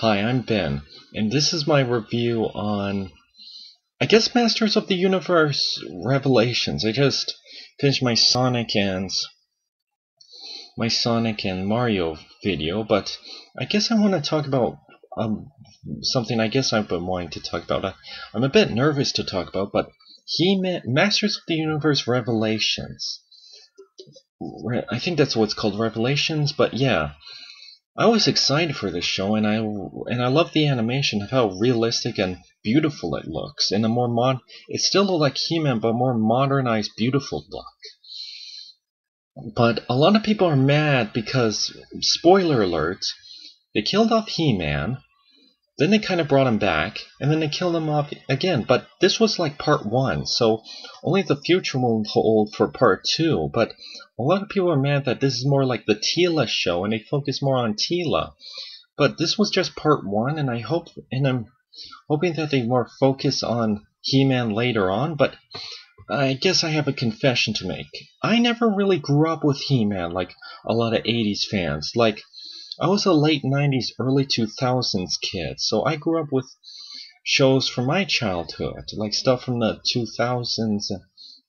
Hi, I'm Ben, and this is my review on, I guess, Masters of the Universe Revelations. I just finished my Sonic and Mario video, but I guess I want to talk about something I guess I've been wanting to talk about. I'm a bit nervous to talk about, but Masters of the Universe Revelations. I think that's what it's called, Revelations, but yeah. I was excited for this show, and I love the animation of how realistic and beautiful it looks. In a it still looks like He-Man, but more modernized, beautiful look. But a lot of people are mad because, spoiler alert, they killed off He-Man, then they kind of brought him back, and then they killed him off again. But this was like part 1, so only the future will hold for part 2. But a lot of people are mad that this is more like the Teela show, and they focus more on Teela. But this was just part 1, and I'm hoping that they more focus on He-Man later on. But I guess I have a confession to make. I never really grew up with He-Man like a lot of 80s fans. Like, I was a late 90s, early 2000s kid, so I grew up with shows from my childhood, like stuff from the 2000s,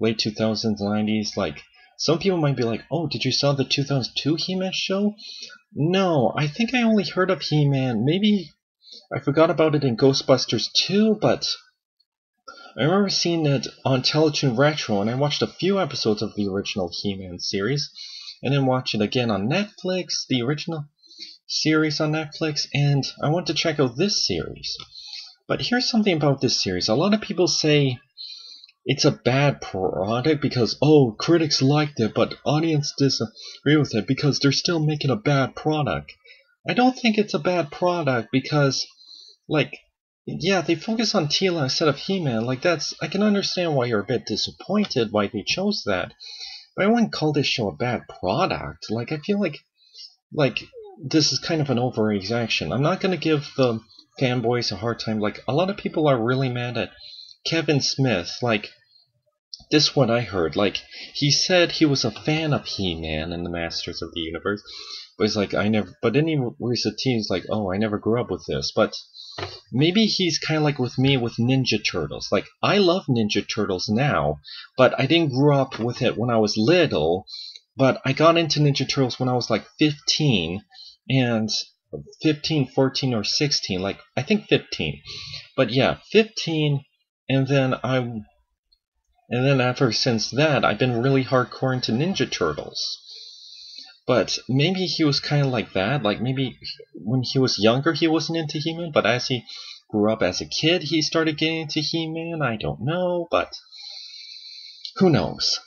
late 2000s, 90s. Like, some people might be like, oh, did you saw the 2002 He-Man show? No, I think I only heard of He-Man, maybe I forgot about it in Ghostbusters 2, but I remember seeing it on Teletoon Retro, and I watched a few episodes of the original He-Man series, and then watched it again on Netflix, the original series on Netflix, and I want to check out this series. But here's something about this series. A lot of people say it's a bad product because, oh, critics liked it, but audience disagree with it because they're still making a bad product. I don't think it's a bad product because, like, yeah, they focus on Teela instead of He-Man. Like, I can understand why you're a bit disappointed why they chose that. But I wouldn't call this show a bad product. Like, I feel like this is kind of an overreaction. I'm not going to give the fanboys a hard time. Like, a lot of people are really mad at Kevin Smith. Like, this is what I heard. Like, he said he was a fan of He-Man and the Masters of the Universe. But he's like, but then he released a tease like, oh, I never grew up with this. But maybe he's kind of like with me with Ninja Turtles. Like, I love Ninja Turtles now, but I didn't grow up with it when I was little. But I got into Ninja Turtles when I was like 15, and 15, 14, or 16. Like, I think 15. But yeah, 15, and then ever since that, I've been really hardcore into Ninja Turtles. But maybe he was kind of like that. Like, maybe when he was younger, he wasn't into He-Man, but as he grew up as a kid, he started getting into He-Man. I don't know, but who knows?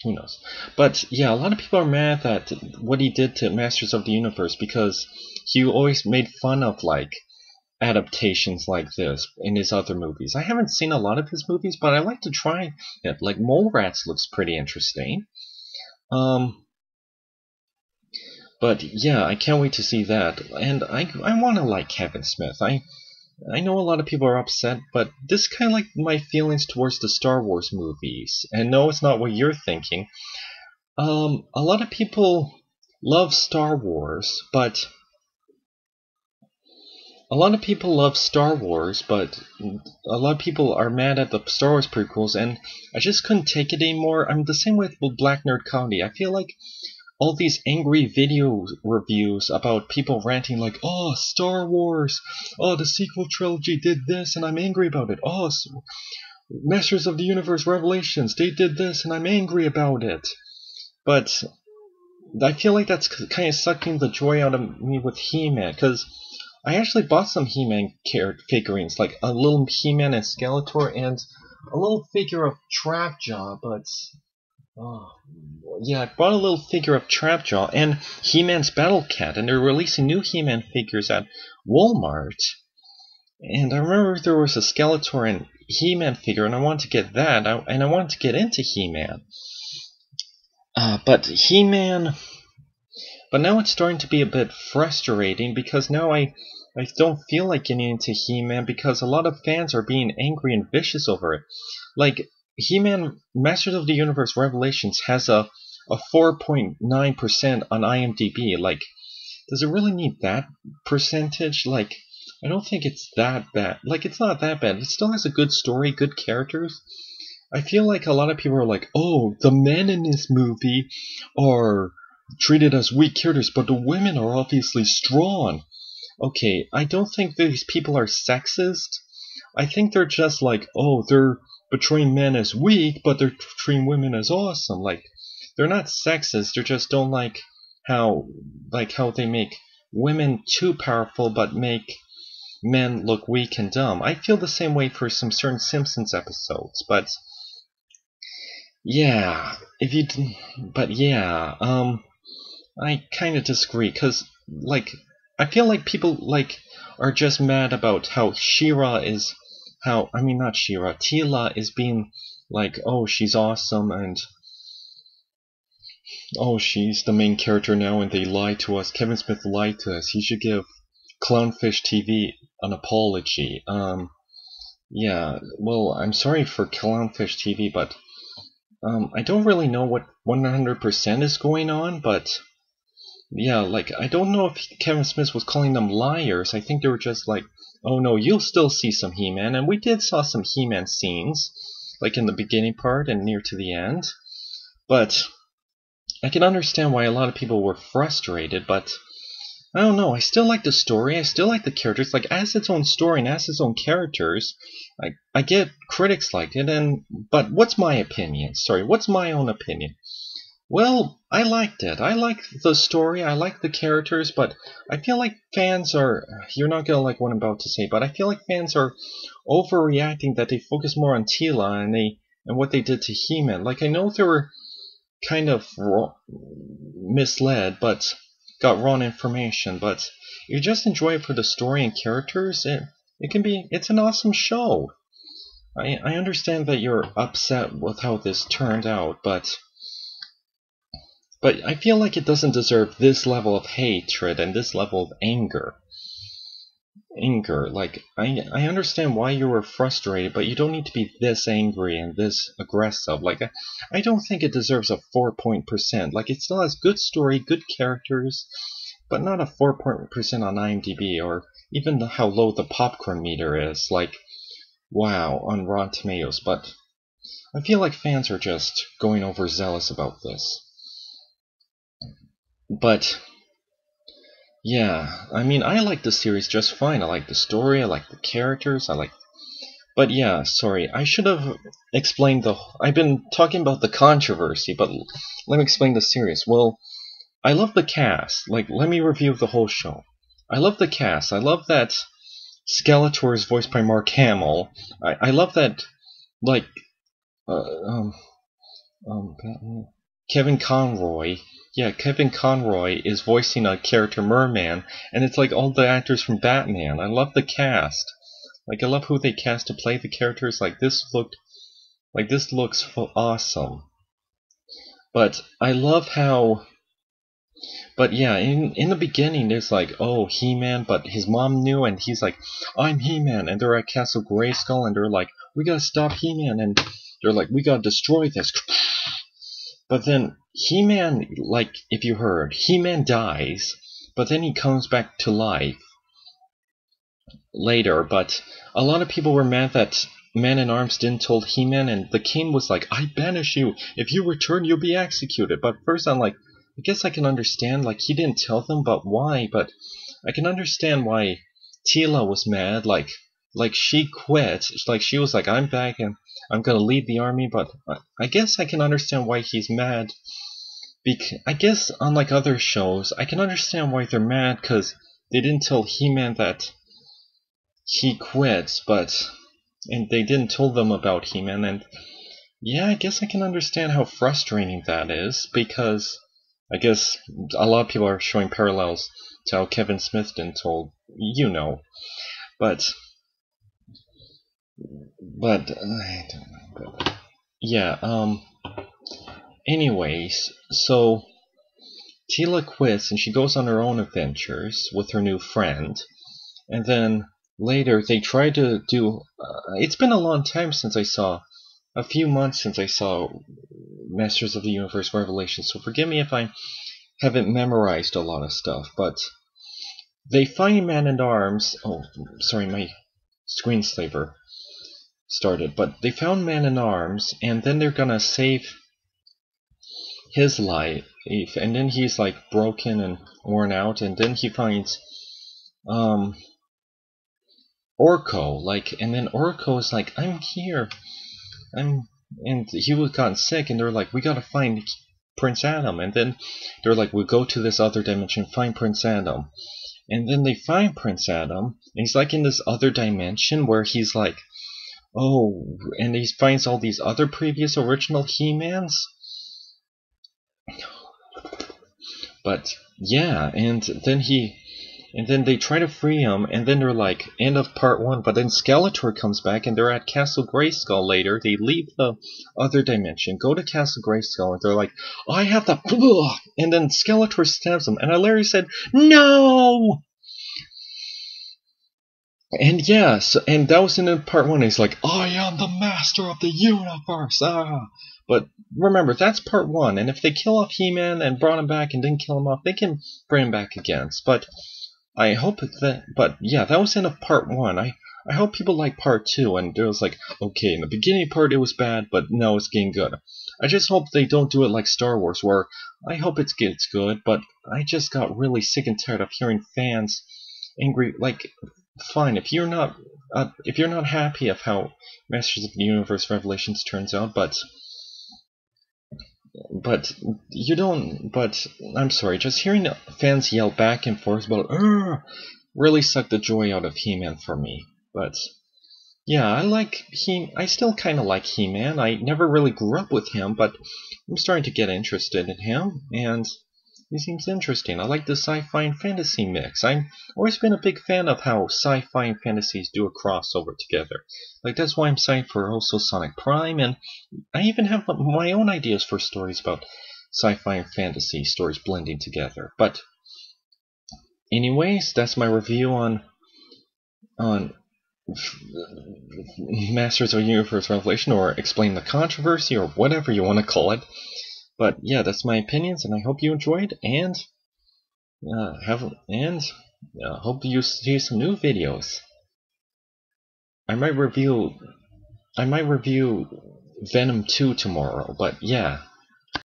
Who knows? But yeah, a lot of people are mad at what he did to Masters of the Universe because he always made fun of, like, adaptations like this in his other movies. I haven't seen a lot of his movies, but I like to try it. Like, Mallrats looks pretty interesting. But yeah, I can't wait to see that. And I want to like Kevin Smith. I know a lot of people are upset, but this is kind of like my feelings towards the Star Wars movies. And no, it's not what you're thinking. A lot of people love Star Wars, but a lot of people are mad at the Star Wars prequels, and I just couldn't take it anymore. I'm the same way with Black Nerd Comedy. I feel like all these angry video reviews about people ranting like, oh, Star Wars, oh, the sequel trilogy did this and I'm angry about it. Oh, Masters of the Universe Revelations, they did this and I'm angry about it. But I feel like that's kind of sucking the joy out of me with He-Man, because I actually bought some He-Man figurines, like a little He-Man and Skeletor and a little figure of Trapjaw, but oh, yeah, I bought a little figure of Trapjaw and He-Man's Battle Cat, and they're releasing new He-Man figures at Walmart. And I remember there was a Skeletor and He-Man figure, and I wanted to get that, and I wanted to get into He-Man. But now it's starting to be a bit frustrating because now I don't feel like getting into He-Man because a lot of fans are being angry and vicious over it. Like, He-Man Masters of the Universe Revelations has a 4.9% on IMDb. Like, does it really need that percentage? Like, I don't think it's that bad. Like, it's not that bad. It still has a good story, good characters. I feel like a lot of people are like, oh, the men in this movie are treated as weak characters, but the women are obviously strong. Okay, I don't think these people are sexist. I think they're just like, oh, they're portraying men as weak, but they're portraying women as awesome. Like, they're not sexist. They just don't how how they make women too powerful, but make men look weak and dumb. I feel the same way for some certain Simpsons episodes, but yeah, I kind of disagree because like I feel like people are just mad about how She-Ra is how I mean not She-Ra, Teela is being like, oh, she's awesome and oh, she's the main character now and they lied to us. Kevin Smith lied to us. He should give Clownfish TV an apology. Yeah, well, I'm sorry for Clownfish TV, but I don't really know what 100% is going on, but yeah, like, I don't know if Kevin Smith was calling them liars. I think they were just like, oh no, you'll still see some He-Man, and we did saw some He-Man scenes, like in the beginning part and near to the end, but I can understand why a lot of people were frustrated, but I don't know, I still like the story, I still like the characters, like, as its own story and as its own characters, I get critics like it, but what's my opinion? Sorry, what's my own opinion? Well, I liked it. I like the story, I like the characters, but I feel like fans are, you're not gonna like what I'm about to say, but I feel like fans are overreacting that they focus more on Teela and what they did to He-Man. Like, I know they were kind of misled, but got wrong information, but you just enjoy it for the story and characters, it's an awesome show. I understand that you're upset with how this turned out, but I feel like it doesn't deserve this level of hatred and this level of anger. Like, I understand why you were frustrated, but you don't need to be this angry and this aggressive. Like, I don't think it deserves a 4-point%. Like, it still has good story, good characters, but not a 4-point% on IMDb, or even how low the popcorn meter is. Like, wow, on Rotten Tomatoes. But I feel like fans are just going overzealous about this. But yeah, I mean, I like the series just fine. I like the story, I like the characters, But yeah, sorry, I should have explained I've been talking about the controversy, but let me explain the series. Well, I love the cast. Like, let me review the whole show. I love the cast. I love that Skeletor is voiced by Mark Hamill. I love that, like, Kevin Conroy. Yeah, Kevin Conroy is voicing a character Merman, and it's like all the actors from Batman. I love the cast. Like, I love who they cast to play the characters. This looks awesome. But I love how. But yeah, in the beginning, there's like, oh, He-Man, but his mom knew, and he's like, I'm He-Man, and they're at Castle Grayskull, and they're like, we gotta stop He-Man, and they're like, we gotta destroy this. But then He-Man, like, if you heard, He-Man dies, but then he comes back to life later. But a lot of people were mad that Man-at-Arms didn't tell He-Man, and the king was like, I banish you. If you return, you'll be executed. But first I'm like, I guess I can understand, like, he didn't tell them, but why? But I can understand why Teela was mad, like she quit. Like, she was like, I'm back and I'm gonna lead the army, but I guess I can understand why he's mad. I guess, unlike other shows, I can understand why they're mad, because they didn't tell He-Man that he quit, and they didn't tell them about He-Man, and yeah, I guess I can understand how frustrating that is, because I guess a lot of people are showing parallels to how Kevin Smith didn't tell, but I don't know. Yeah, anyways, so Teela quits and she goes on her own adventures with her new friend, and then later they try to do. It's been a long time since a few months since I saw Masters of the Universe Revelation, so forgive me if I haven't memorized a lot of stuff, but they find Man-at-Arms. Oh, sorry, my screensaver started. But they found Man-at-Arms, and then they're gonna save his life, and then he's like broken and worn out, and then he finds Orko, and then Orko is like, I'm here, and he was gotten sick, and they're like, we gotta find Prince Adam, and then they're like, we'll go to this other dimension, find Prince Adam, and then they find Prince Adam, and he's like in this other dimension where he's like, oh, and he finds all these other previous original He-Mans. But yeah, and then they try to free him, and then they're like, end of part 1, but then Skeletor comes back, and they're at Castle Grayskull later. They leave the other dimension, go to Castle Grayskull, and they're like, I have the... And then Skeletor stabs him, and Larry said, no! And yeah, and that was in part 1. He's like, I am the master of the universe, But remember, that's part 1, and if they kill off He-Man and brought him back and didn't kill him off, they can bring him back again. But I hope that, but yeah, that was in part 1. I hope people like part 2, and it was like, okay, in the beginning part it was bad, but now it's getting good. I just hope they don't do it like Star Wars, where I hope it gets good, but I just got really sick and tired of hearing fans angry. Like, fine, if you're not happy of how Masters of the Universe Revelations turns out, but you don't. But I'm sorry, just hearing fans yell back and forth about really sucked the joy out of He-Man for me. But yeah, I still kind of like He-Man. I never really grew up with him, but I'm starting to get interested in him, and he seems interesting. I like the sci-fi and fantasy mix. I've always been a big fan of how sci-fi and fantasies do a crossover together. Like, that's why I'm psyched for also Sonic Prime, and I even have my own ideas for stories about sci-fi and fantasy stories blending together. But anyways, that's my review on Masters of the Universe Revelation, or Explain the Controversy, or whatever you want to call it. But yeah, that's my opinions, and I hope you enjoyed, and hope you see some new videos. I might review Venom 2 tomorrow, but yeah.